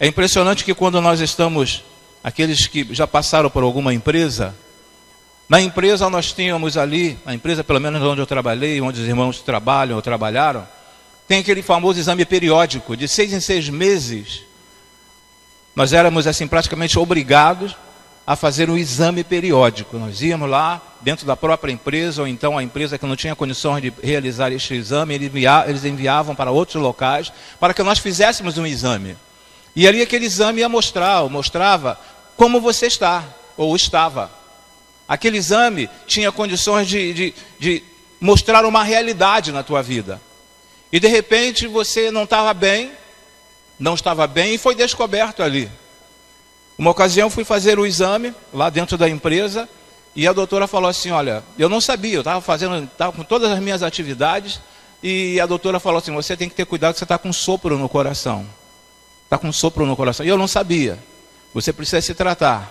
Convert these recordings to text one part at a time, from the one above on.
É impressionante que quando nós estamos, aqueles que já passaram por alguma empresa, na empresa nós tínhamos ali, na empresa pelo menos onde eu trabalhei, onde os irmãos trabalham ou trabalharam, tem aquele famoso exame periódico, de 6 em 6 meses. Nós éramos assim praticamente obrigados a fazer um exame periódico. Nós íamos lá dentro da própria empresa, ou então a empresa que não tinha condições de realizar este exame, eles enviavam para outros locais para que nós fizéssemos um exame. E ali aquele exame ia mostrava como você está, ou estava. Aquele exame tinha condições de mostrar uma realidade na tua vida. E de repente você não estava bem e foi descoberto ali. Uma ocasião fui fazer o exame lá dentro da empresa e a doutora falou assim, olha, eu não sabia, eu estava com todas as minhas atividades e a doutora falou assim, você tem que ter cuidado que você está com sopro no coração. Está com sopro no coração. E eu não sabia. Você precisa se tratar.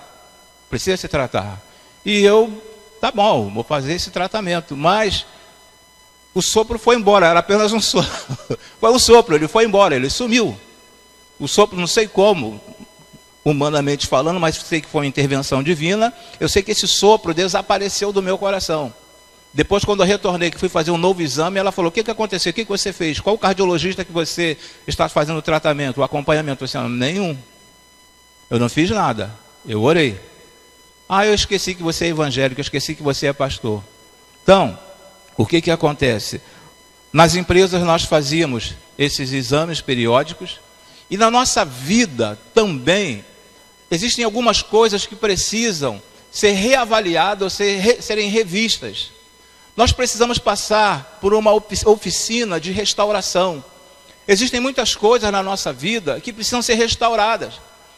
E eu, tá bom, vou fazer esse tratamento. Mas o sopro foi embora, era apenas um sopro. Foi um sopro, ele foi embora, ele sumiu. O sopro, não sei como, humanamente falando, mas sei que foi uma intervenção divina. Eu sei que esse sopro desapareceu do meu coração. Depois, quando eu retornei, que fui fazer um novo exame, ela falou, o que aconteceu? O que você fez? Qual o cardiologista que você está fazendo o tratamento, o acompanhamento? Eu disse, nenhum. Eu não fiz nada. Eu orei. Eu esqueci que você é evangélico, eu esqueci que você é pastor. Então, o que acontece? Nas empresas nós fazíamos esses exames periódicos e na nossa vida também existem algumas coisas que precisam ser reavaliadas ou serem revistas. Nós precisamos passar por uma oficina de restauração. Existem muitas coisas na nossa vida que precisam ser restauradas.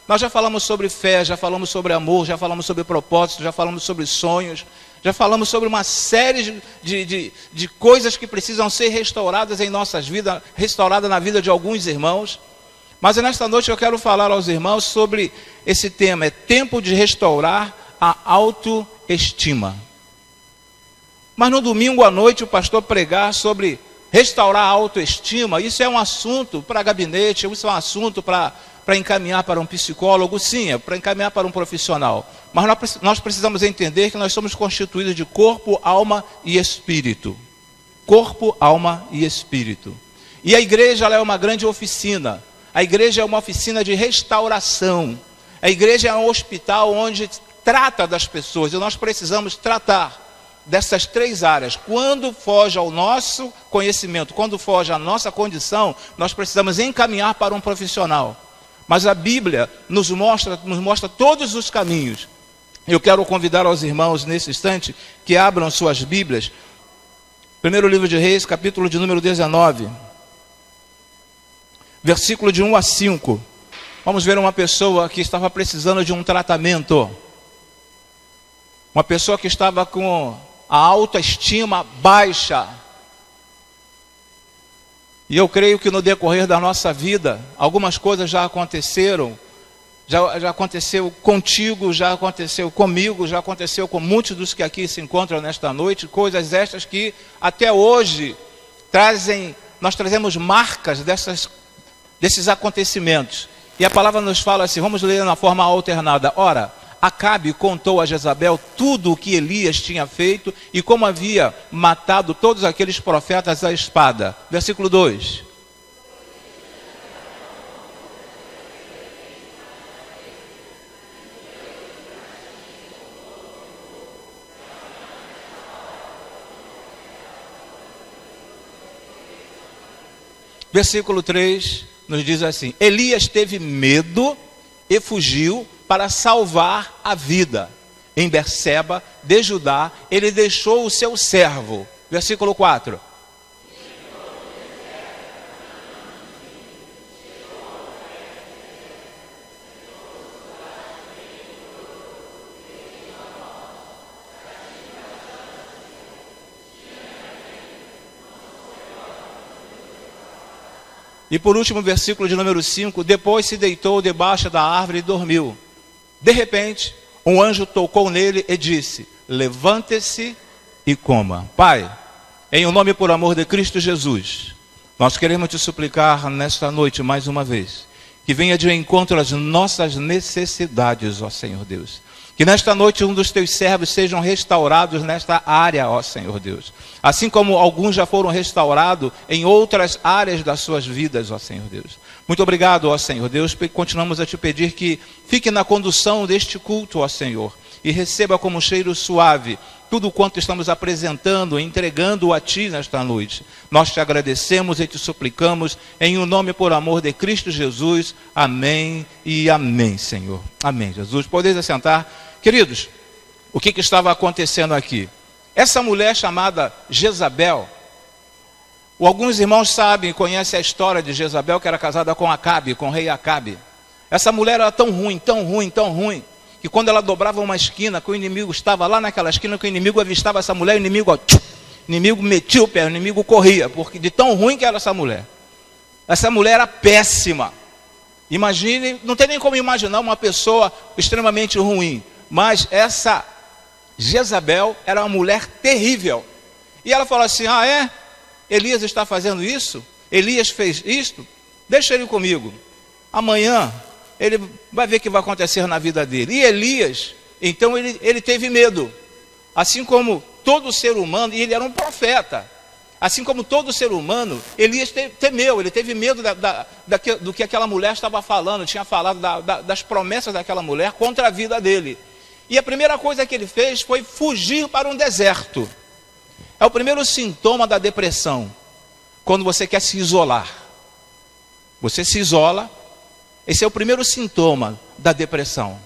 Nós já falamos sobre fé, já falamos sobre amor, já falamos sobre propósito, já falamos sobre sonhos, já falamos sobre uma série de coisas que precisam ser restauradas em nossas vidas, restauradas na vida de alguns irmãos. Mas nesta noite eu quero falar aos irmãos sobre esse tema, é tempo de restaurar a autoestima. Mas no domingo à noite o pastor pregar sobre restaurar a autoestima, isso é um assunto para gabinete, isso é um assunto para encaminhar para um psicólogo, sim, é para encaminhar para um profissional. Mas nós precisamos entender que nós somos constituídos de corpo, alma e espírito. Corpo, alma e espírito. E a igreja ela é uma grande oficina. A igreja é uma oficina de restauração. A igreja é um hospital onde trata das pessoas. E nós precisamos tratar dessas 3 áreas. Quando foge ao nosso conhecimento, quando foge à nossa condição, nós precisamos encaminhar para um profissional. Mas a Bíblia nos mostra todos os caminhos. Eu quero convidar aos irmãos nesse instante que abram suas Bíblias. Primeiro livro de Reis, capítulo de número 19. Versículo de 1 a 5. Vamos ver uma pessoa que estava precisando de um tratamento. Uma pessoa que estava com a autoestima baixa. E eu creio que no decorrer da nossa vida, algumas coisas já aconteceram. Já aconteceu contigo, já aconteceu comigo, já aconteceu com muitos dos que aqui se encontram nesta noite. Coisas estas que até hoje nós trazemos marcas desses acontecimentos. E a palavra nos fala assim, vamos ler na forma alternada. Ora, Acabe contou a Jezabel tudo o que Elias tinha feito e como havia matado todos aqueles profetas à espada. Versículo 2. Versículo 3 nos diz assim, Elias teve medo e fugiu para salvar a vida. Em Berseba, de Judá, ele deixou o seu servo. Versículo 4. E por último, versículo de número 5, depois se deitou debaixo da árvore e dormiu. De repente, um anjo tocou nele e disse, levante-se e coma. Pai, em o nome e por amor de Cristo Jesus, nós queremos te suplicar nesta noite mais uma vez, que venha de encontro às nossas necessidades, ó Senhor Deus. Que nesta noite um dos teus servos sejam restaurados nesta área, ó Senhor Deus. Assim como alguns já foram restaurados em outras áreas das suas vidas, ó Senhor Deus. Muito obrigado, ó Senhor Deus. Continuamos a te pedir que fique na condução deste culto, ó Senhor. E receba como cheiro suave tudo quanto estamos apresentando, entregando a Ti nesta noite. Nós te agradecemos e te suplicamos em o nome por amor de Cristo Jesus. Amém e amém, Senhor. Amém, Jesus. Podeis assentar. Queridos, o que estava acontecendo aqui? Essa mulher chamada Jezabel, alguns irmãos sabem, conhecem a história de Jezabel, que era casada com Acabe, com o rei Acabe. Essa mulher era tão ruim, que quando ela dobrava uma esquina, que o inimigo estava lá naquela esquina, que o inimigo avistava essa mulher, o inimigo metia o pé, o inimigo corria, porque de tão ruim que era essa mulher. Essa mulher era péssima. Imagine, não tem nem como imaginar uma pessoa extremamente ruim, mas essa Jezabel era uma mulher terrível. E ela falou assim: ah é? Elias está fazendo isso? Elias fez isto? Deixa ele comigo. Amanhã ele vai ver o que vai acontecer na vida dele. E Elias, então ele teve medo. Assim como todo ser humano, e ele era um profeta. Assim como todo ser humano, Elias temeu, ele teve medo do que aquela mulher estava falando. Tinha falado das promessas daquela mulher contra a vida dele. E a primeira coisa que ele fez foi fugir para um deserto. É o primeiro sintoma da depressão. Quando você quer se isolar. Você se isola. Esse é o primeiro sintoma da depressão.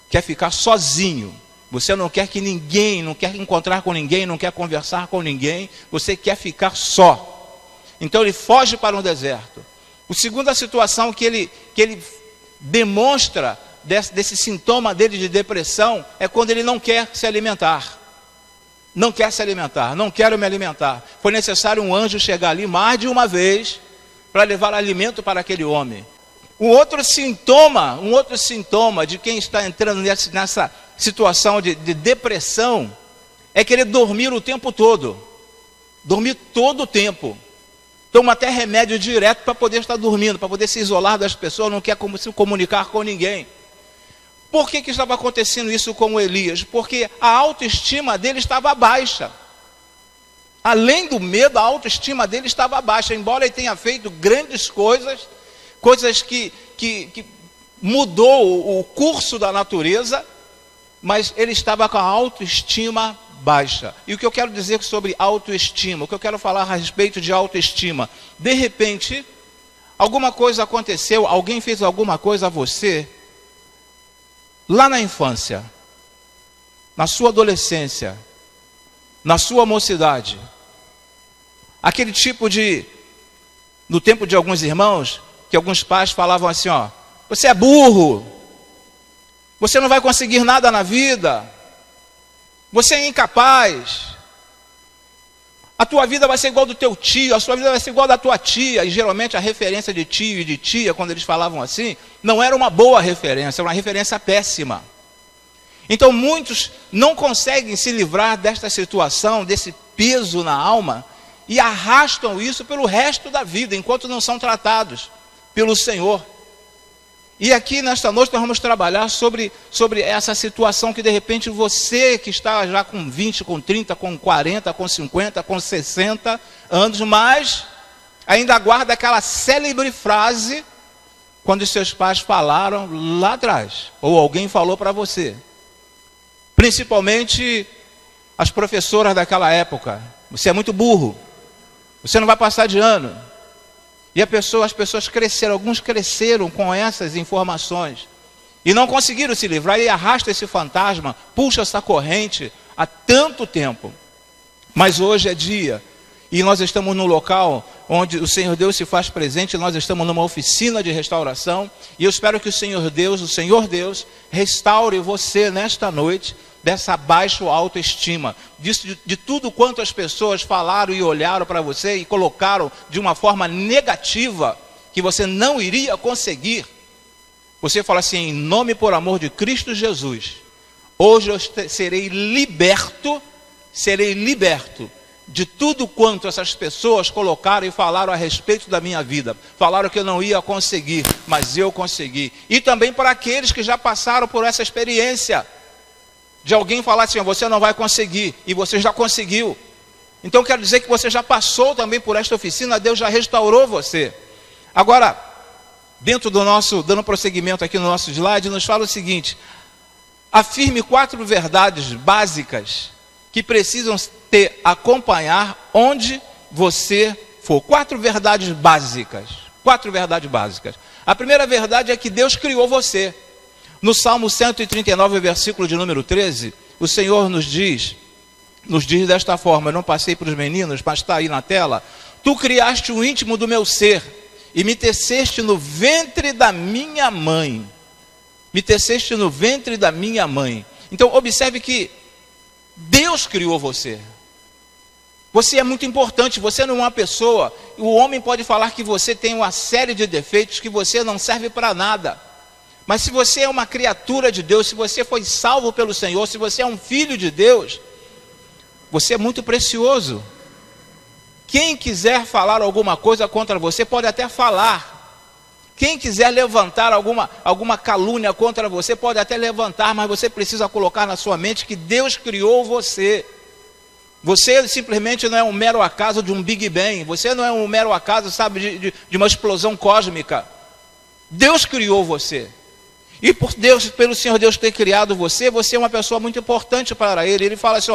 Quer ficar sozinho. Você não quer que ninguém, não quer encontrar com ninguém, não quer conversar com ninguém. Você quer ficar só. Então ele foge para um deserto. A segunda situação que ele demonstra desse sintoma dele de depressão é quando ele não quer se alimentar. Não quer se alimentar, não quero me alimentar. Foi necessário um anjo chegar ali mais de uma vez para levar alimento para aquele homem. Um outro sintoma de quem está entrando nessa situação de depressão é querer dormir o tempo todo. Dormir todo o tempo. Toma até remédio direto para poder estar dormindo, para poder se isolar das pessoas, não quer se comunicar com ninguém. Por que estava acontecendo isso com Elias? Porque a autoestima dele estava baixa. Além do medo, a autoestima dele estava baixa. Embora ele tenha feito grandes coisas que mudou o curso da natureza, mas ele estava com a autoestima baixa. E o que eu quero dizer sobre autoestima, o que eu quero falar a respeito de autoestima, de repente, alguma coisa aconteceu, alguém fez alguma coisa a você, lá na infância, na sua adolescência, na sua mocidade, aquele tipo no tempo de alguns irmãos, que alguns pais falavam assim, ó, você é burro, você não vai conseguir nada na vida, você é incapaz, a tua vida vai ser igual do teu tio, a sua vida vai ser igual da tua tia. E geralmente a referência de tio e de tia, quando eles falavam assim, não era uma boa referência, era uma referência péssima. Então muitos não conseguem se livrar desta situação, desse peso na alma, e arrastam isso pelo resto da vida, enquanto não são tratados pelo Senhor. E aqui nesta noite nós vamos trabalhar sobre essa situação que de repente você que está já com 20, com 30, com 40, com 50, com 60 anos, mas ainda guarda aquela célebre frase quando os seus pais falaram lá atrás, ou alguém falou para você. Principalmente as professoras daquela época. Você é muito burro, você não vai passar de ano. E as pessoas cresceram, alguns cresceram com essas informações e não conseguiram se livrar, e arrasta esse fantasma, puxa essa corrente há tanto tempo. Mas hoje é dia, e nós estamos num local onde o Senhor Deus se faz presente, nós estamos numa oficina de restauração, e eu espero que o Senhor Deus, restaure você nesta noite, dessa baixa autoestima, de tudo quanto as pessoas falaram e olharam para você e colocaram de uma forma negativa, que você não iria conseguir. Você fala assim, em nome por amor de Cristo Jesus, hoje eu serei liberto de tudo quanto essas pessoas colocaram e falaram a respeito da minha vida. Falaram que eu não ia conseguir, mas eu consegui. E também para aqueles que já passaram por essa experiência, de alguém falar assim, você não vai conseguir, e você já conseguiu. Então quero dizer que você já passou também por esta oficina, Deus já restaurou você. Agora, dentro do nosso, dando prosseguimento aqui no nosso slide, nos fala o seguinte: afirme 4 verdades básicas que precisam te acompanhar onde você for. 4 verdades básicas. 4 verdades básicas. A primeira verdade é que Deus criou você. No Salmo 139, versículo de número 13, o Senhor nos diz desta forma, eu não passei para os meninos, mas está aí na tela: tu criaste o íntimo do meu ser, e me teceste no ventre da minha mãe. Me teceste no ventre da minha mãe. Então observe que Deus criou você. Você é muito importante, você não é uma pessoa. O homem pode falar que você tem uma série de defeitos, que você não serve para nada. Mas se você é uma criatura de Deus, se você foi salvo pelo Senhor, se você é um filho de Deus, você é muito precioso. Quem quiser falar alguma coisa contra você, pode até falar. Quem quiser levantar alguma calúnia contra você, pode até levantar, mas você precisa colocar na sua mente que Deus criou você. Você simplesmente não é um mero acaso de um Big Bang. Você não é um mero acaso, sabe, de uma explosão cósmica. Deus criou você. E pelo Senhor Deus ter criado você, você é uma pessoa muito importante para Ele. Ele fala assim,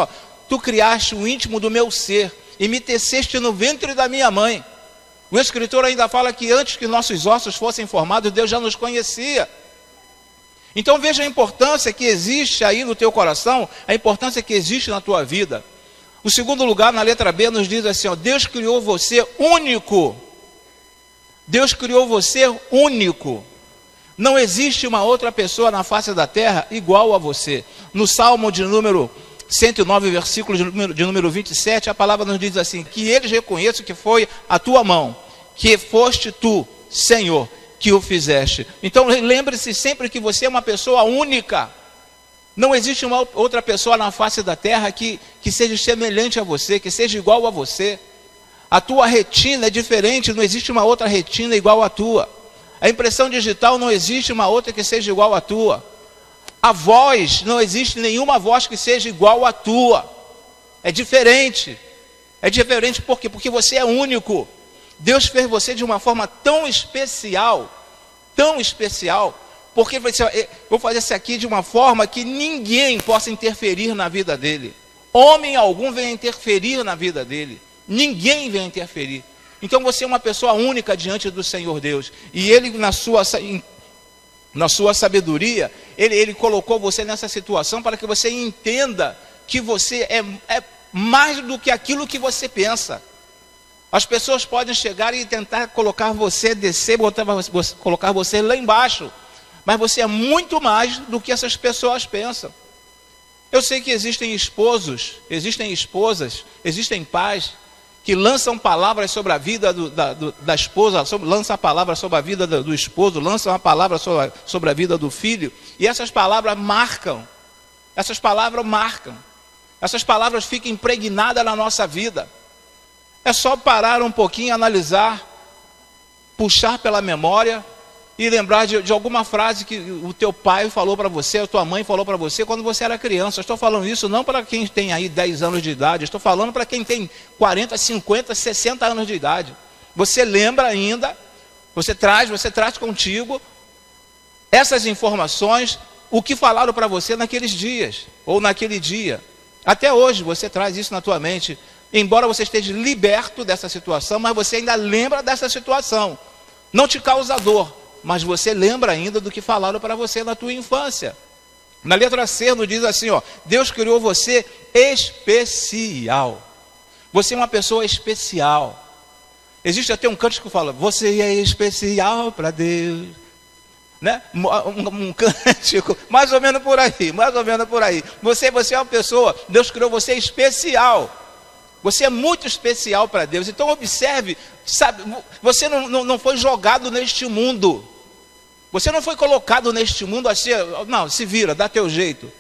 tu criaste o íntimo do meu ser, e me teceste no ventre da minha mãe. O escritor ainda fala que antes que nossos ossos fossem formados, Deus já nos conhecia. Então veja a importância que existe aí no teu coração, a importância que existe na tua vida. O segundo lugar, na letra B, nos diz assim, Deus criou você único. Deus criou você único. Não existe uma outra pessoa na face da terra igual a você. No Salmo de número 109, versículo de número 27, a palavra nos diz assim, que eles reconheçam que foi a tua mão, que foste tu, Senhor, que o fizeste. Então lembre-se sempre que você é uma pessoa única. Não existe uma outra pessoa na face da terra que seja semelhante a você, que seja igual a você. A tua retina é diferente, não existe uma outra retina igual à tua. A impressão digital, não existe uma outra que seja igual à tua. A voz, não existe nenhuma voz que seja igual à tua. É diferente. É diferente por quê? Porque você é único. Deus fez você de uma forma tão especial, porque vou fazer isso aqui de uma forma que ninguém possa interferir na vida dele. Homem algum vem interferir na vida dele. Ninguém vem interferir. Então você é uma pessoa única diante do Senhor Deus. E Ele, na sua sabedoria, Ele colocou você nessa situação para que você entenda que você é mais do que aquilo que você pensa. As pessoas podem chegar e tentar colocar você, colocar você lá embaixo. Mas você é muito mais do que essas pessoas pensam. Eu sei que existem esposos, existem esposas, existem pais que lançam palavras sobre a vida da esposa, lançam a palavra sobre a vida do esposo, lançam a palavra sobre a vida do filho, e essas palavras marcam, essas palavras ficam impregnadas na nossa vida. É só parar um pouquinho, analisar, puxar pela memória e lembrar de alguma frase que o teu pai falou para você, a tua mãe falou para você quando você era criança. Eu estou falando isso não para quem tem aí 10 anos de idade, estou falando para quem tem 40, 50, 60 anos de idade. Você lembra ainda, você traz contigo essas informações, o que falaram para você naqueles dias, ou naquele dia. Até hoje você traz isso na tua mente, embora você esteja liberto dessa situação, mas você ainda lembra dessa situação. Não te causa dor, mas você lembra ainda do que falaram para você na tua infância. Na letra C nos diz assim, Deus criou você especial. Você é uma pessoa especial. Existe até um cântico que fala, você é especial para Deus. Né? Um cântico, mais ou menos por aí. Você é uma pessoa, Deus criou você especial. Você é muito especial para Deus. Então observe, sabe, você não foi jogado neste mundo. Você não foi colocado neste mundo assim, não, se vira, dá teu jeito.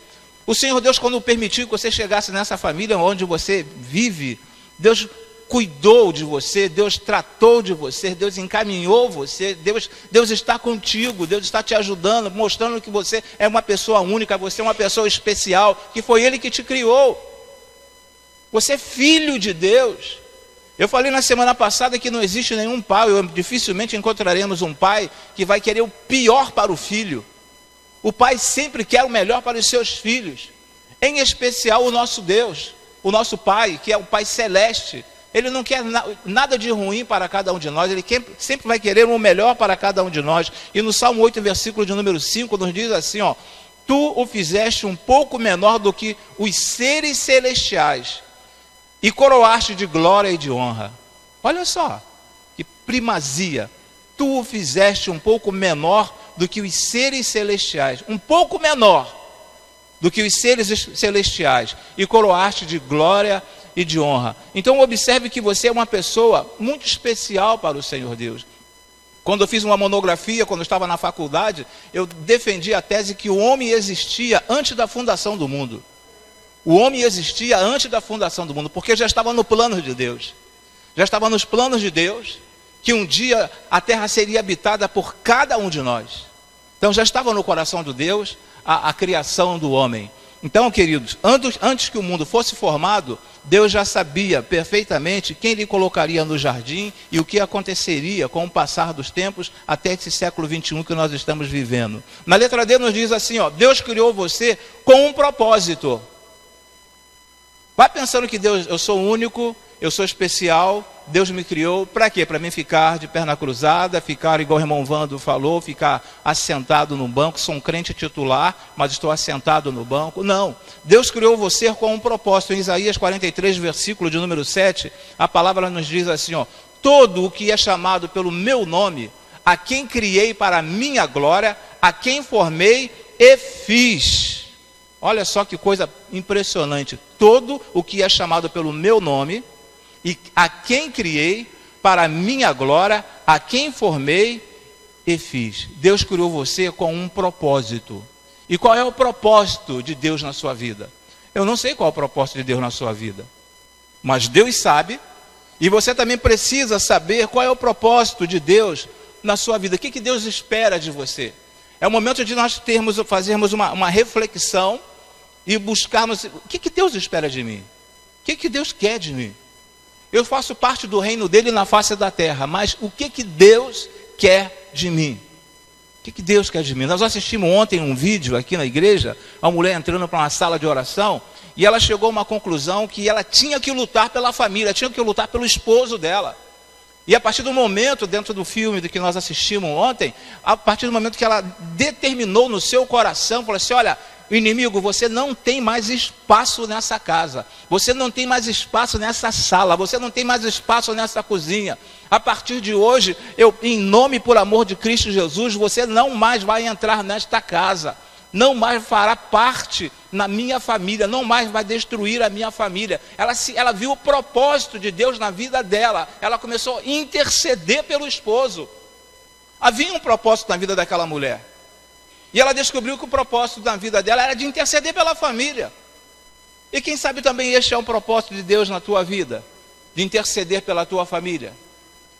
O Senhor Deus, quando permitiu que você chegasse nessa família onde você vive, Deus cuidou de você, Deus tratou de você, Deus encaminhou você, Deus está contigo, Deus está te ajudando, mostrando que você é uma pessoa única, você é uma pessoa especial, que foi Ele que te criou. Você é filho de Deus. Eu falei na semana passada que não existe nenhum pai, ou dificilmente encontraremos um pai que vai querer o pior para o filho. O pai sempre quer o melhor para os seus filhos, em especial o nosso Deus, o nosso Pai, que é o Pai Celeste. Ele não quer nada de ruim para cada um de nós, Ele sempre vai querer o melhor para cada um de nós. E no Salmo 8, versículo de número 5, nos diz assim, ó: Tu o fizeste um pouco menor do que os seres celestiais, e coroaste de glória e de honra. Olha só, que primazia. Tu o fizeste um pouco menor do que os seres celestiais, um pouco menor do que os seres celestiais, e coroaste de glória e de honra. Então observe que você é uma pessoa muito especial para o Senhor Deus. Quando eu fiz uma monografia, quando eu estava na faculdade, eu defendi a tese que o homem existia antes da fundação do mundo. O homem existia antes da fundação do mundo, porque já estava no plano de Deus. Já estava nos planos de Deus, que um dia a terra seria habitada por cada um de nós. Então já estava no coração de Deus a criação do homem. Então, queridos, antes que o mundo fosse formado, Deus já sabia perfeitamente quem lhe colocaria no jardim e o que aconteceria com o passar dos tempos até esse século 21 que nós estamos vivendo. Na letra D nos diz assim, ó: Deus criou você com um propósito. Vai pensando que Deus, eu sou único, eu sou especial, Deus me criou, para quê? Para mim ficar de perna cruzada, ficar igual o irmão Vando falou, ficar assentado no banco. Sou um crente titular, mas estou assentado no banco. Não, Deus criou você com um propósito. Em Isaías 43, versículo de número 7, a palavra nos diz assim, ó: Todo o que é chamado pelo meu nome, a quem criei para a minha glória, a quem formei e fiz. Olha só que coisa impressionante. Todo o que é chamado pelo meu nome, e a quem criei para a minha glória, a quem formei e fiz. Deus criou você com um propósito. E qual é o propósito de Deus na sua vida? Eu não sei qual é o propósito de Deus na sua vida, mas Deus sabe, e você também precisa saber qual é o propósito de Deus na sua vida. O que Deus espera de você? É o momento de nós fazermos uma reflexão e buscarmos: o que Deus espera de mim? O que Deus quer de mim? Eu faço parte do reino dele na face da terra, mas o que Deus quer de mim? O que Deus quer de mim? Nós assistimos ontem um vídeo aqui na igreja, a mulher entrando para uma sala de oração, e ela chegou a uma conclusão que ela tinha que lutar pela família, tinha que lutar pelo esposo dela. E a partir do momento, dentro do filme do que nós assistimos ontem, a partir do momento que ela determinou no seu coração, falou assim: olha, inimigo, você não tem mais espaço nessa casa, você não tem mais espaço nessa sala, você não tem mais espaço nessa cozinha. A partir de hoje, em nome e por amor de Cristo Jesus, você não mais vai entrar nesta casa, não mais fará parte na minha família, não mais vai destruir a minha família. Ela viu o propósito de Deus na vida dela, ela começou a interceder pelo esposo. Havia um propósito na vida daquela mulher. E ela descobriu que o propósito da vida dela era de interceder pela família. E quem sabe também este é um propósito de Deus na tua vida, de interceder pela tua família.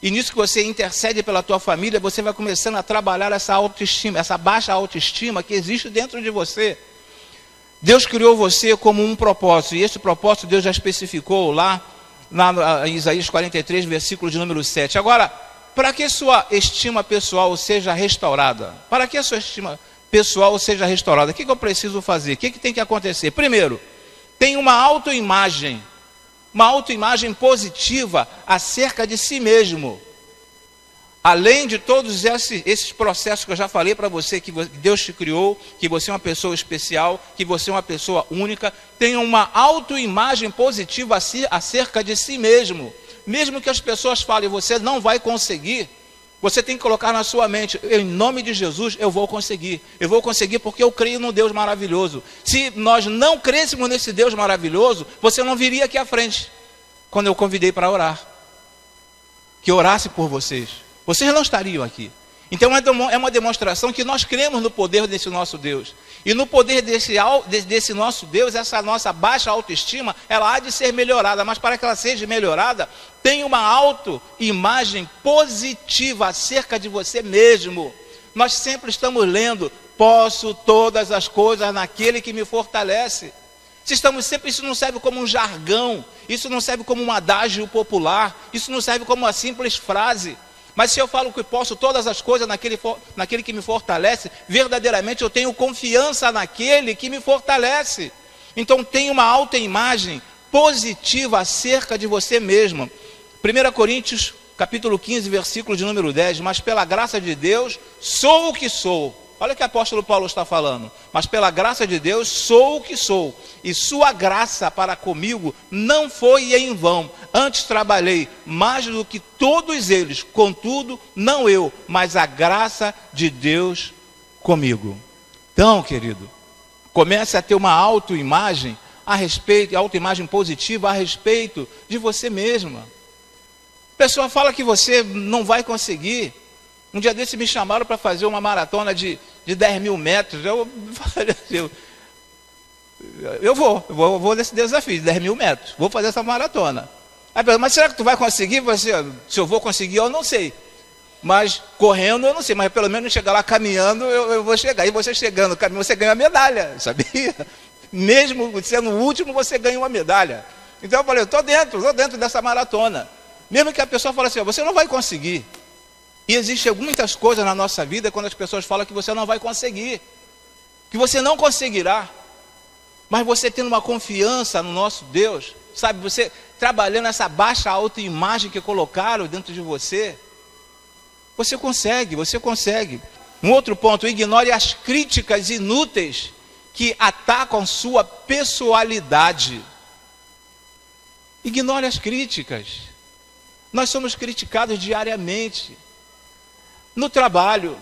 E nisso que você intercede pela tua família, você vai começando a trabalhar essa autoestima, essa baixa autoestima que existe dentro de você. Deus criou você como um propósito, e esse propósito Deus já especificou lá em Isaías 43, versículo de número 7. Agora, para que sua estima pessoal seja restaurada? Para que a sua estima pessoal seja restaurada? O que eu preciso fazer? O que tem que acontecer? Primeiro, tem uma autoimagem positiva acerca de si mesmo. Além de todos esses processos que eu já falei para você, que Deus te criou, que você é uma pessoa especial, que você é uma pessoa única, tenha uma autoimagem positiva acerca de si mesmo. Mesmo que as pessoas falem, você não vai conseguir, você tem que colocar na sua mente: em nome de Jesus, eu vou conseguir porque eu creio num Deus maravilhoso. Se nós não crêssemos nesse Deus maravilhoso, você não viria aqui à frente, quando eu convidei para orar, que orasse por vocês. Vocês não estariam aqui. Então é uma demonstração que nós cremos no poder desse nosso Deus. E no poder desse nosso Deus, essa nossa baixa autoestima, ela há de ser melhorada. Mas para que ela seja melhorada, tem uma autoimagem positiva acerca de você mesmo. Nós sempre estamos lendo, posso todas as coisas naquele que me fortalece. Isso não serve como um jargão, isso não serve como um adágio popular, isso não serve como uma simples frase. Mas se eu falo que posso todas as coisas naquele que me fortalece, verdadeiramente eu tenho confiança naquele que me fortalece. Então tenha uma autoimagem positiva acerca de você mesmo. 1 Coríntios, capítulo 15, versículo de número 10. Mas pela graça de Deus, sou o que sou. Olha o que o apóstolo Paulo está falando. Mas pela graça de Deus, sou o que sou. E sua graça para comigo não foi em vão. Antes trabalhei mais do que todos eles. Contudo, não eu, mas a graça de Deus comigo. Então, querido, comece a ter uma autoimagem autoimagem positiva a respeito de você mesma. A pessoa fala que você não vai conseguir. Um dia desse me chamaram para fazer uma maratona de 10 mil metros. Eu falei assim, eu vou nesse desafio de 10 mil metros. Vou fazer essa maratona. Aí, mas será que tu vai conseguir? Se eu vou conseguir, eu não sei. Mas correndo, eu não sei. Mas pelo menos chegar lá caminhando, eu vou chegar. E você chegando caminhando, você ganha a medalha, sabia? Mesmo sendo o último, você ganha uma medalha. Então eu falei, eu estou dentro dessa maratona. Mesmo que a pessoa fale assim, você não vai conseguir. E existem muitas coisas na nossa vida quando as pessoas falam que você não vai conseguir, que você não conseguirá. Mas você tendo uma confiança no nosso Deus, sabe, você trabalhando essa baixa autoimagem que colocaram dentro de você, você consegue. Um outro ponto, ignore as críticas inúteis que atacam sua pessoalidade. Ignore as críticas. Nós somos criticados diariamente. No trabalho,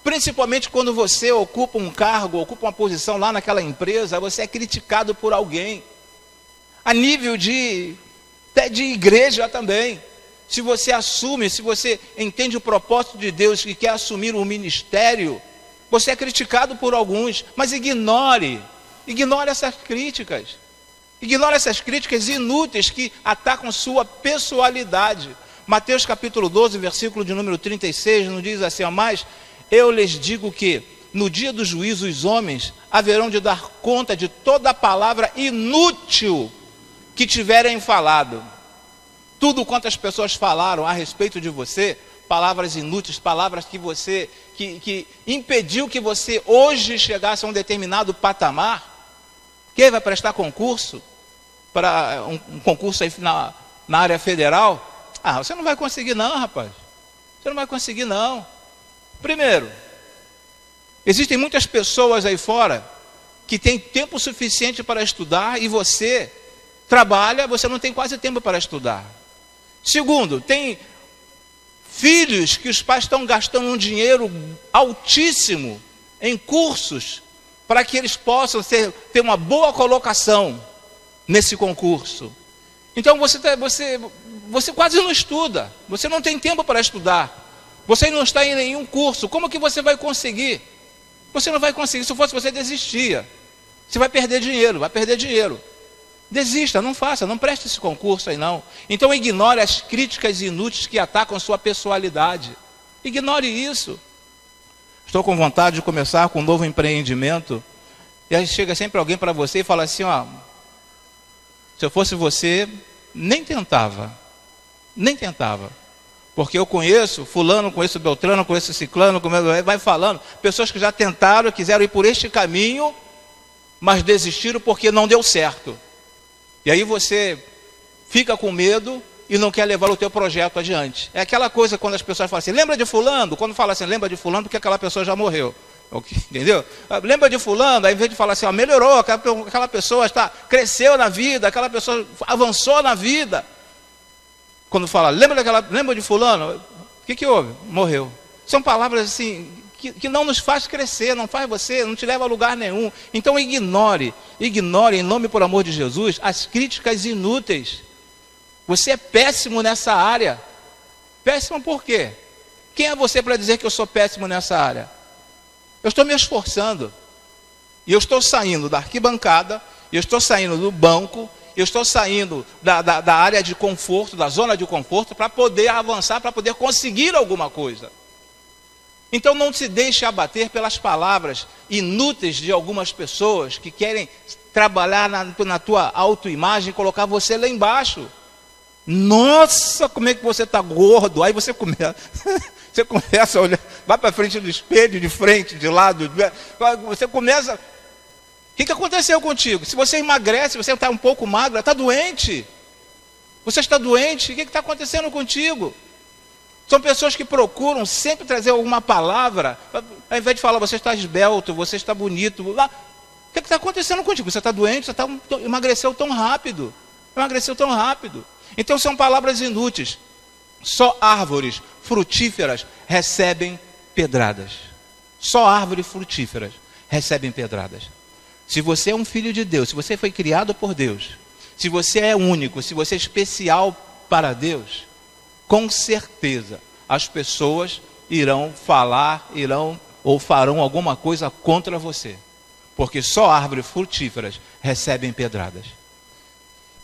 principalmente quando você ocupa um cargo, ocupa uma posição lá naquela empresa, você é criticado por alguém. A nível até de igreja também. Se você entende o propósito de Deus e quer assumir um ministério, você é criticado por alguns, mas ignore essas críticas. Ignore essas críticas inúteis que atacam sua pessoalidade. Mateus capítulo 12, versículo de número 36, nos diz assim, mas eu lhes digo que no dia do juízo os homens haverão de dar conta de toda a palavra inútil que tiverem falado. Tudo quanto as pessoas falaram a respeito de você, palavras inúteis, palavras que impediu que você hoje chegasse a um determinado patamar. Quem vai prestar concurso para um concurso aí na área federal? Você não vai conseguir não, rapaz. Você não vai conseguir não. Primeiro, existem muitas pessoas aí fora que têm tempo suficiente para estudar e você trabalha, você não tem quase tempo para estudar. Segundo, tem filhos que os pais estão gastando um dinheiro altíssimo em cursos para que eles possam ter uma boa colocação nesse concurso. Então você quase não estuda, você não tem tempo para estudar, você não está em nenhum curso. Como que você vai conseguir? Você não vai conseguir. Se fosse você, desistia. Você vai perder dinheiro. Desista, não faça, não preste esse concurso aí não. Então ignore as críticas inúteis que atacam sua pessoalidade. Ignore isso. Estou com vontade de começar com um novo empreendimento. E aí chega sempre alguém para você e fala assim, se eu fosse você, nem tentava. Porque eu conheço fulano, conheço Beltrano, conheço Ciclano, vai falando. Pessoas que já tentaram, quiseram ir por este caminho, mas desistiram porque não deu certo. E aí você fica com medo e não quer levar o teu projeto adiante. É aquela coisa quando as pessoas falam assim, lembra de fulano? Quando fala assim, lembra de fulano, porque aquela pessoa já morreu. Entendeu? Lembra de fulano, aí em vez de falar assim, melhorou, aquela pessoa cresceu na vida, aquela pessoa avançou na vida. Quando fala, lembra de fulano? O que houve? Morreu. São palavras assim, que não nos faz crescer, não faz você, não te leva a lugar nenhum. Então ignore em nome por amor de Jesus, as críticas inúteis. Você é péssimo nessa área. Péssimo por quê? Quem é você para dizer que eu sou péssimo nessa área? Eu estou me esforçando. E eu estou saindo da arquibancada, eu estou saindo do banco, eu estou saindo da área de conforto, da zona de conforto, para poder avançar, para poder conseguir alguma coisa. Então não se deixe abater pelas palavras inúteis de algumas pessoas que querem trabalhar na tua autoimagem e colocar você lá embaixo. Nossa, como é que você está gordo? Aí você começa a olhar, vai para frente do espelho, de frente, de lado, você começa... O que aconteceu contigo? Se você emagrece, você está um pouco magro, está doente. Você está doente, o que está acontecendo contigo? São pessoas que procuram sempre trazer alguma palavra, ao invés de falar, você está esbelto, você está bonito. O que está acontecendo contigo? Você está doente, emagreceu tão rápido. Então são palavras inúteis. Só árvores frutíferas recebem pedradas. Só árvores frutíferas recebem pedradas. Se você é um filho de Deus, se você foi criado por Deus, se você é único, se você é especial para Deus, com certeza as pessoas irão falar, ou farão alguma coisa contra você. Porque só árvores frutíferas recebem pedradas.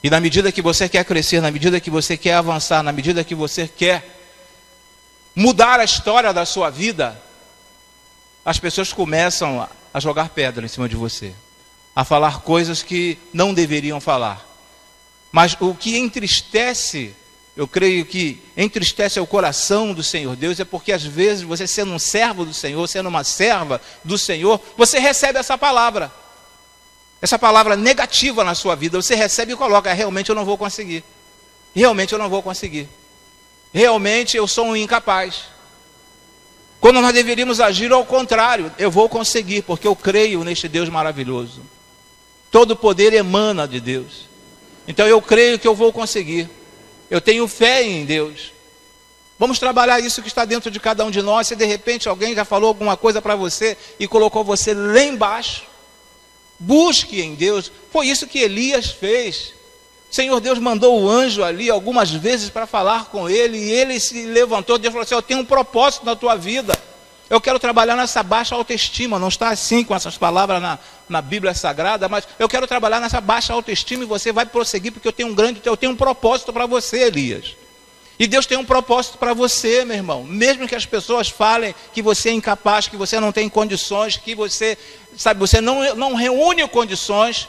E na medida que você quer crescer, na medida que você quer avançar, na medida que você quer mudar a história da sua vida, as pessoas começam a jogar pedra em cima de você, a falar coisas que não deveriam falar. Mas o que entristece, eu creio que entristece o coração do Senhor Deus, é porque às vezes você, sendo um servo do Senhor, sendo uma serva do Senhor, você recebe essa palavra negativa na sua vida, você recebe e coloca, realmente eu não vou conseguir, realmente eu sou um incapaz. Quando nós deveríamos agir ao contrário, eu vou conseguir, porque eu creio neste Deus maravilhoso. Todo poder emana de Deus. Então eu creio que eu vou conseguir. Eu tenho fé em Deus. Vamos trabalhar isso que está dentro de cada um de nós. Se de repente alguém já falou alguma coisa para você e colocou você lá embaixo, busque em Deus. Foi isso que Elias fez. O Senhor Deus mandou o anjo ali algumas vezes para falar com ele, e ele se levantou. Deus falou assim: eu tenho um propósito na tua vida. Eu quero trabalhar nessa baixa autoestima. Não está assim com essas palavras na Bíblia Sagrada, mas eu quero trabalhar nessa baixa autoestima e você vai prosseguir, porque eu tenho um propósito para você, Elias. E Deus tem um propósito para você, meu irmão. Mesmo que as pessoas falem que você é incapaz, que você não tem condições, que você não reúne condições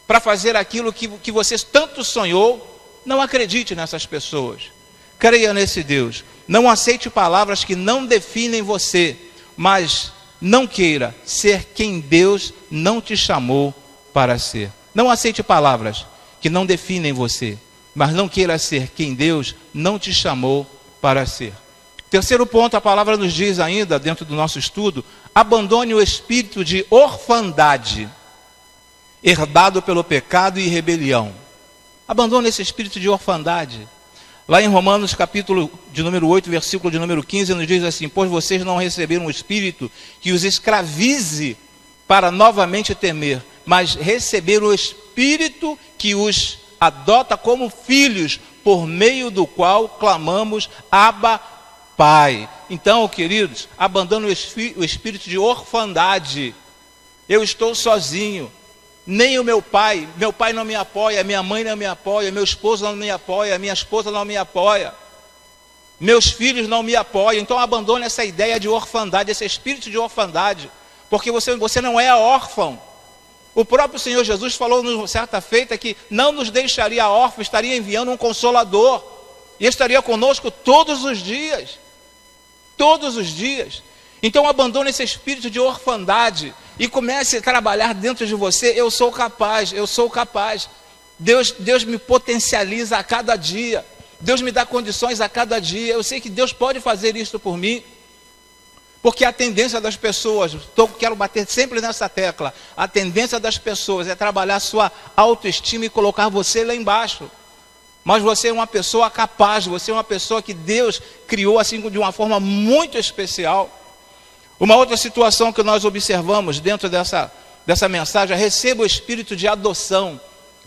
para fazer aquilo que você tanto sonhou, não acredite nessas pessoas. Creia nesse Deus. Não aceite palavras que não definem você, mas não queira ser quem Deus não te chamou para ser. Não aceite palavras que não definem você, mas não queira ser quem Deus não te chamou para ser. Terceiro ponto, a palavra nos diz ainda, dentro do nosso estudo, abandone o espírito de orfandade, herdado pelo pecado e rebelião. Abandone esse espírito de orfandade. Lá em Romanos, capítulo de número 8, versículo de número 15, nos diz assim: pois vocês não receberam um espírito que os escravize para novamente temer, mas receberam o espírito que os adota como filhos, por meio do qual clamamos, Abba, Pai. Então, queridos, abandone o espírito de orfandade. Eu estou sozinho. Nem o meu pai não me apoia, minha mãe não me apoia, meu esposo não me apoia, minha esposa não me apoia, meus filhos não me apoiam. Então abandone essa ideia de orfandade, esse espírito de orfandade, porque você não é órfão. O próprio Senhor Jesus falou numa certa feita que não nos deixaria órfãos, estaria enviando um Consolador, e estaria conosco todos os dias. Todos os dias. Então abandone esse espírito de orfandade e comece a trabalhar dentro de você. Eu sou capaz. Deus me potencializa a cada dia. Deus me dá condições a cada dia. Eu sei que Deus pode fazer isso por mim. Porque a tendência das pessoas, quero bater sempre nessa tecla, a tendência das pessoas é trabalhar sua autoestima e colocar você lá embaixo. Mas você é uma pessoa capaz, você é uma pessoa que Deus criou assim de uma forma muito especial. Uma outra situação que nós observamos dentro dessa mensagem: receba o espírito de adoção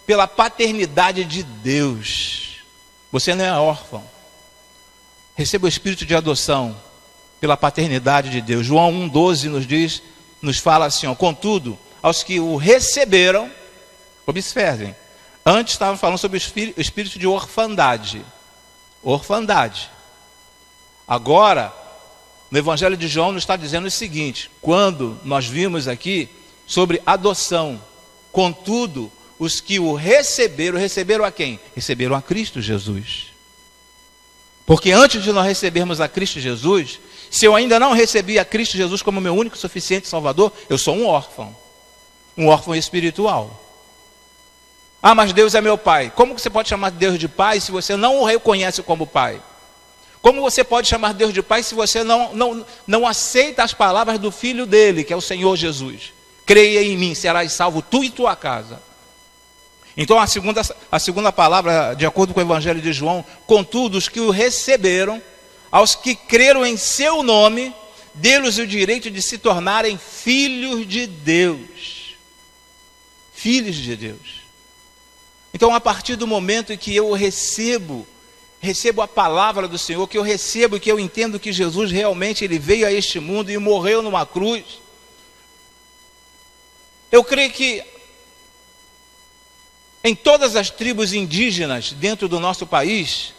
pela paternidade de Deus. Você não é órfão. Receba o espírito de adoção pela paternidade de Deus. João 1,12 nos fala assim, ó, contudo, aos que o receberam, observem, antes estavam falando sobre o espírito de orfandade. Orfandade. Agora, no Evangelho de João nos está dizendo o seguinte, quando nós vimos aqui sobre adoção, contudo, os que o receberam, receberam a quem? Receberam a Cristo Jesus. Porque antes de nós recebermos a Cristo Jesus, se eu ainda não recebi a Cristo Jesus como meu único e suficiente Salvador, eu sou um órfão espiritual. Ah, mas Deus é meu Pai. Como você pode chamar Deus de Pai se você não o reconhece como Pai? Como você pode chamar Deus de Pai se você não aceita as palavras do Filho dele, que é o Senhor Jesus? Creia em mim, serás salvo tu e tua casa. Então a segunda palavra, de acordo com o Evangelho de João, contudo, os que o receberam, aos que creram em seu nome, deu-lhes o direito de se tornarem filhos de Deus. Filhos de Deus. Então, a partir do momento em que eu recebo a palavra do Senhor, que eu recebo, que eu entendo que Jesus realmente ele veio a este mundo e morreu numa cruz, eu creio que em todas as tribos indígenas dentro do nosso país,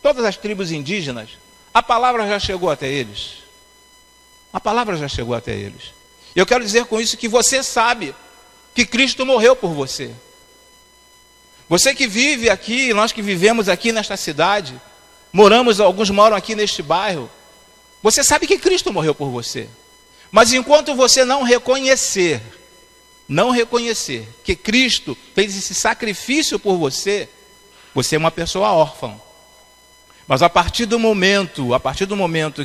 todas as tribos indígenas, a palavra já chegou até eles. A palavra já chegou até eles. Eu quero dizer com isso que você sabe que Cristo morreu por você. Você que vive aqui, nós que vivemos aqui nesta cidade, alguns moram aqui neste bairro, você sabe que Cristo morreu por você. Mas enquanto você não reconhecer que Cristo fez esse sacrifício por você, você é uma pessoa órfã. Mas a partir do momento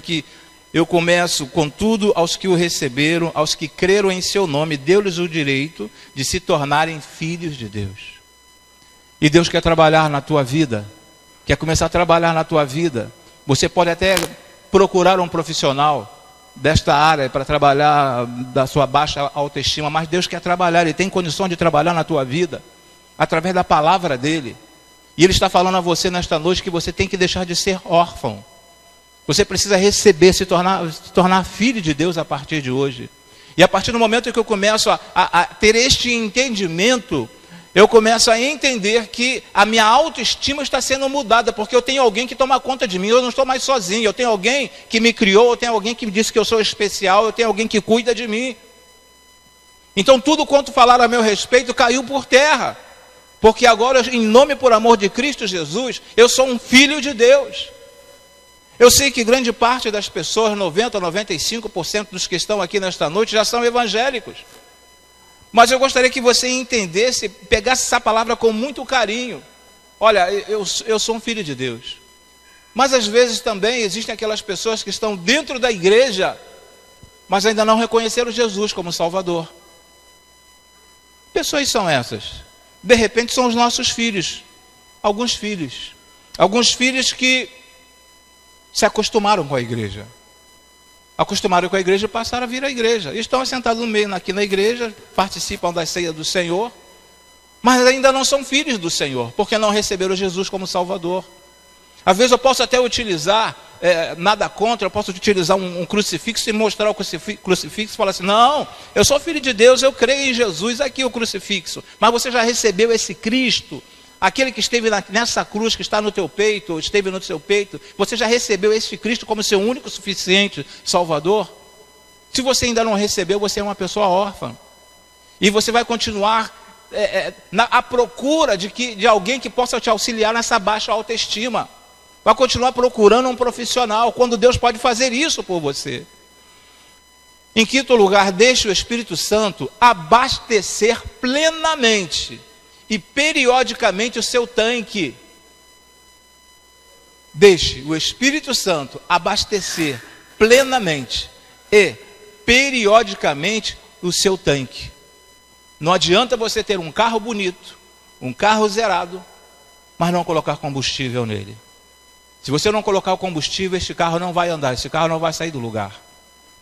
que eu começo, contudo, aos que o receberam, aos que creram em seu nome, deu-lhes o direito de se tornarem filhos de Deus. E Deus quer trabalhar na tua vida, quer começar a trabalhar na tua vida. Você pode até procurar um profissional desta área para trabalhar da sua baixa autoestima, mas Deus quer trabalhar, Ele tem condição de trabalhar na tua vida, através da palavra dEle. E Ele está falando a você nesta noite que você tem que deixar de ser órfão. Você precisa receber, se tornar filho de Deus a partir de hoje. E a partir do momento em que eu começo a ter este entendimento, eu começo a entender que a minha autoestima está sendo mudada, porque eu tenho alguém que toma conta de mim, eu não estou mais sozinho, eu tenho alguém que me criou, eu tenho alguém que me disse que eu sou especial, eu tenho alguém que cuida de mim. Então tudo quanto falaram a meu respeito caiu por terra, porque agora, em nome e por amor de Cristo Jesus, eu sou um filho de Deus. Eu sei que grande parte das pessoas, 90%, 95% dos que estão aqui nesta noite já são evangélicos. Mas eu gostaria que você entendesse, pegasse essa palavra com muito carinho. Olha, eu sou um filho de Deus. Mas às vezes também existem aquelas pessoas que estão dentro da igreja, mas ainda não reconheceram Jesus como Salvador. Que pessoas são essas? De repente são os nossos filhos. Alguns filhos que se acostumaram com a igreja. Acostumaram com a igreja e passaram a vir à igreja. Estão assentados no meio aqui na igreja, participam da ceia do Senhor, mas ainda não são filhos do Senhor, porque não receberam Jesus como Salvador. Às vezes eu posso até utilizar, nada contra, eu posso utilizar um crucifixo e mostrar o crucifixo e falar assim, não, eu sou filho de Deus, eu creio em Jesus, aqui o crucifixo. Mas você já recebeu esse Cristo, aquele que esteve nessa cruz, que está no teu peito, ou esteve no seu peito, você já recebeu esse Cristo como seu único suficiente Salvador? Se você ainda não recebeu, você é uma pessoa órfã. E você vai continuar à procura de alguém que possa te auxiliar nessa baixa autoestima. Vai continuar procurando um profissional, quando Deus pode fazer isso por você. Em quinto lugar, deixe o Espírito Santo abastecer plenamente e periodicamente o seu tanque. Deixe o Espírito Santo abastecer plenamente e periodicamente o seu tanque. Não adianta você ter um carro bonito, um carro zerado, mas não colocar combustível nele. Se você não colocar o combustível, este carro não vai andar, esse carro não vai sair do lugar.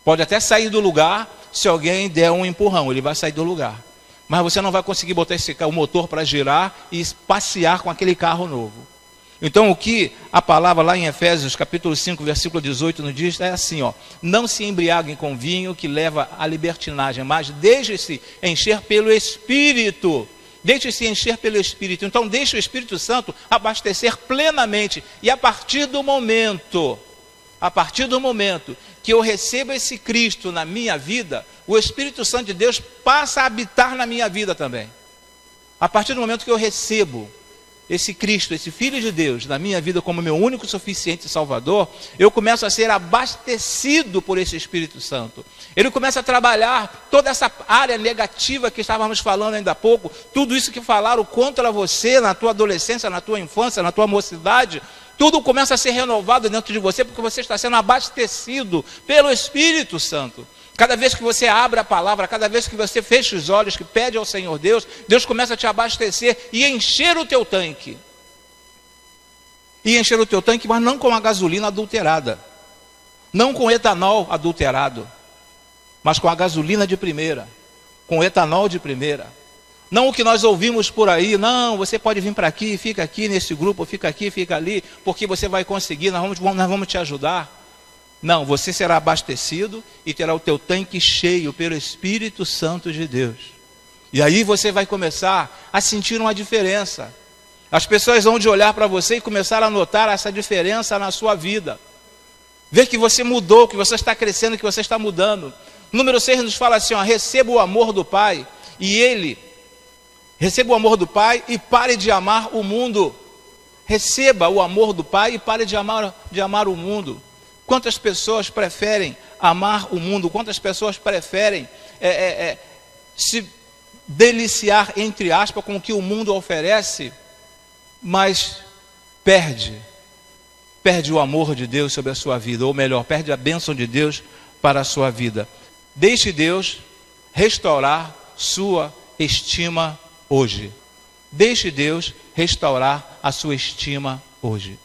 Pode até sair do lugar se alguém der um empurrão, ele vai sair do lugar. Mas você não vai conseguir botar o motor para girar e passear com aquele carro novo. Então o que a palavra lá em Efésios capítulo 5, versículo 18 nos diz é assim, ó: não se embriaguem com vinho que leva à libertinagem, mas deixe-se encher pelo Espírito. Deixe-se encher pelo Espírito. Então deixe o Espírito Santo abastecer plenamente. E a partir do momento que eu recebo esse Cristo na minha vida, o Espírito Santo de Deus passa a habitar na minha vida também. A partir do momento que eu recebo esse Cristo, esse Filho de Deus, na minha vida como meu único, suficiente Salvador, eu começo a ser abastecido por esse Espírito Santo. Ele começa a trabalhar toda essa área negativa que estávamos falando ainda há pouco, tudo isso que falaram contra você na tua adolescência, na tua infância, na tua mocidade, tudo começa a ser renovado dentro de você, porque você está sendo abastecido pelo Espírito Santo. Cada vez que você abre a palavra, cada vez que você fecha os olhos, que pede ao Senhor Deus, Deus começa a te abastecer e encher o teu tanque. E encher o teu tanque, mas não com a gasolina adulterada. Não com etanol adulterado. Mas com a gasolina de primeira. Com o etanol de primeira. Não o que nós ouvimos por aí, não, você pode vir para aqui, fica aqui nesse grupo, fica aqui, fica ali, porque você vai conseguir, nós vamos te ajudar. Não, você será abastecido e terá o teu tanque cheio pelo Espírito Santo de Deus. E aí você vai começar a sentir uma diferença. As pessoas vão de olhar para você e começar a notar essa diferença na sua vida. Ver que você mudou, que você está crescendo, que você está mudando. Número 6 nos fala assim, ó: receba o amor do Pai receba o amor do Pai e pare de amar o mundo. Receba o amor do Pai e pare de amar o mundo. Quantas pessoas preferem amar o mundo? Quantas pessoas preferem se deliciar, entre aspas, com o que o mundo oferece, mas perde o amor de Deus sobre a sua vida, ou melhor, perde a bênção de Deus para a sua vida. Deixe Deus restaurar sua estima hoje. Deixe Deus restaurar a sua estima hoje.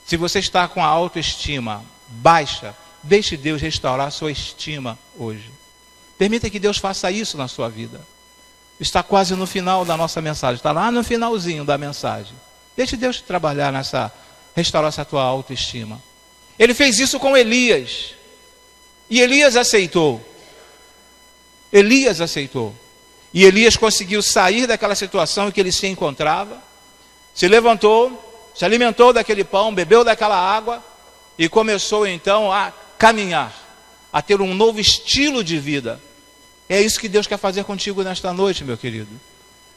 Se você está com a autoestima baixa, deixe Deus restaurar a sua estima hoje. Permita que Deus faça isso na sua vida. Está quase no final da nossa mensagem, está lá no finalzinho da mensagem. Deixe Deus trabalhar restaurar essa tua autoestima. Ele fez isso com Elias. E Elias aceitou. E Elias conseguiu sair daquela situação em que ele se encontrava. Se levantou, se alimentou daquele pão, bebeu daquela água. E começou então a caminhar, a ter um novo estilo de vida. É isso que Deus quer fazer contigo nesta noite, meu querido.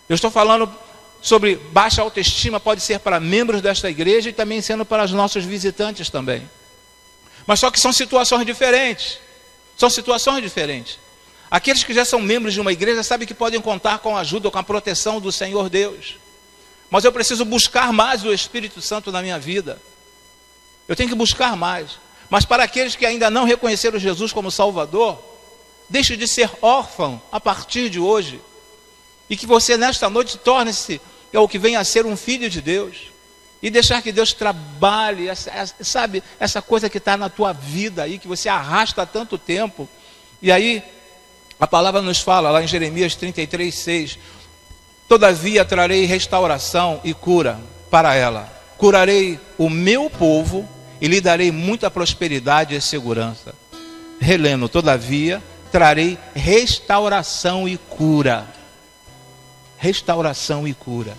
Eu estou falando sobre baixa autoestima, pode ser para membros desta igreja e também sendo para os nossos visitantes também. Mas só que são situações diferentes. Aqueles que já são membros de uma igreja sabem que podem contar com a ajuda, com a proteção do Senhor Deus. Mas eu preciso buscar mais o Espírito Santo na minha vida. Eu tenho que buscar mais. Mas para aqueles que ainda não reconheceram Jesus como Salvador, deixe de ser órfão a partir de hoje. E que você nesta noite torne-se, ou que venha a ser um filho de Deus. E deixar que Deus trabalhe, sabe, essa coisa que está na tua vida aí, que você arrasta há tanto tempo. E aí, a palavra nos fala lá em Jeremias 33:6, todavia trarei restauração e cura para ela. Curarei o meu povo e lhe darei muita prosperidade e segurança. Relendo, todavia, trarei restauração e cura. Restauração e cura.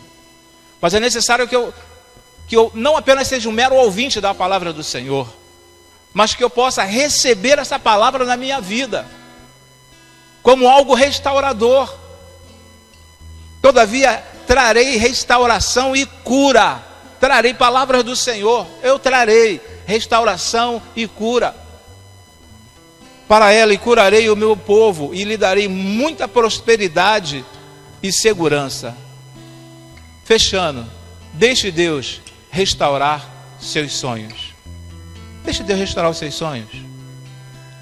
Mas é necessário que eu não apenas seja um mero ouvinte da palavra do Senhor, mas que eu possa receber essa palavra na minha vida, como algo restaurador. Todavia, trarei restauração e cura. Trarei palavras do Senhor. Eu trarei restauração e cura para ela, e curarei o meu povo, e lhe darei muita prosperidade e segurança. Fechando, deixe Deus restaurar seus sonhos. Deixe Deus restaurar os seus sonhos.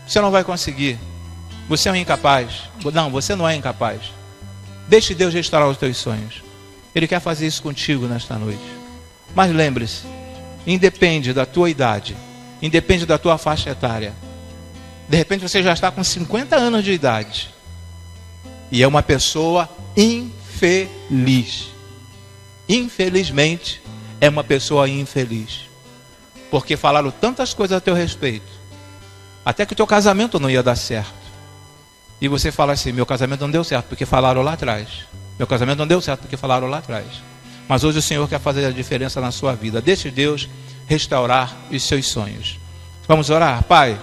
Você não vai conseguir. Você é um incapaz. Não, você não é incapaz. Deixe Deus restaurar os teus sonhos. Ele quer fazer isso contigo nesta noite. Mas lembre-se, independe da tua idade, independe da tua faixa etária. De repente você já está com 50 anos de idade e é uma pessoa infeliz. Infelizmente, é uma pessoa infeliz. Porque falaram tantas coisas a teu respeito, até que o teu casamento não ia dar certo. E você fala assim: meu casamento não deu certo porque falaram lá atrás. Meu casamento não deu certo porque falaram lá atrás. Mas hoje o Senhor quer fazer a diferença na sua vida. Deixe Deus restaurar os seus sonhos. Vamos orar? Pai,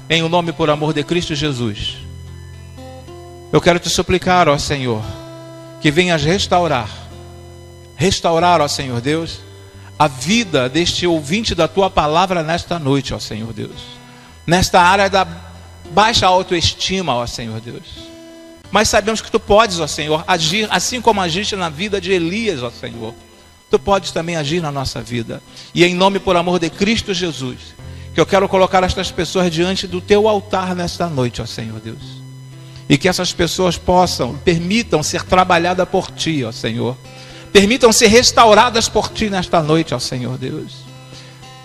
em o nome por amor de Cristo Jesus, eu quero te suplicar, ó Senhor, que venhas restaurar, ó Senhor Deus, a vida deste ouvinte da tua palavra nesta noite, ó Senhor Deus. Nesta área da baixa autoestima, ó Senhor Deus. Mas sabemos que tu podes, ó Senhor, agir assim como agiste na vida de Elias, ó Senhor. Tu podes também agir na nossa vida. E em nome por amor de Cristo Jesus, que eu quero colocar estas pessoas diante do teu altar nesta noite, ó Senhor Deus. E que essas pessoas permitam ser trabalhadas por ti, ó Senhor. Permitam ser restauradas por ti nesta noite, ó Senhor Deus.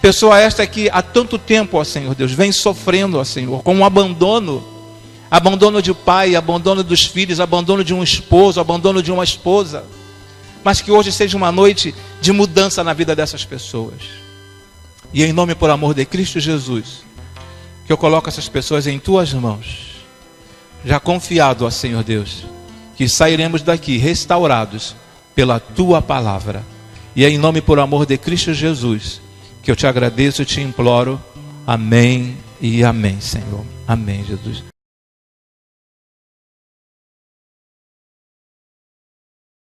Pessoa esta que há tanto tempo, ó Senhor Deus, vem sofrendo, ó Senhor, com um abandono de pai, abandono dos filhos, abandono de um esposo, abandono de uma esposa. Mas que hoje seja uma noite de mudança na vida dessas pessoas. E em nome por amor de Cristo Jesus, que eu coloco essas pessoas em tuas mãos, já confiado, ó Senhor Deus, que sairemos daqui restaurados pela tua palavra. E é em nome por amor de Cristo Jesus que eu te agradeço e te imploro. Amém e amém, Senhor. Amém, Jesus.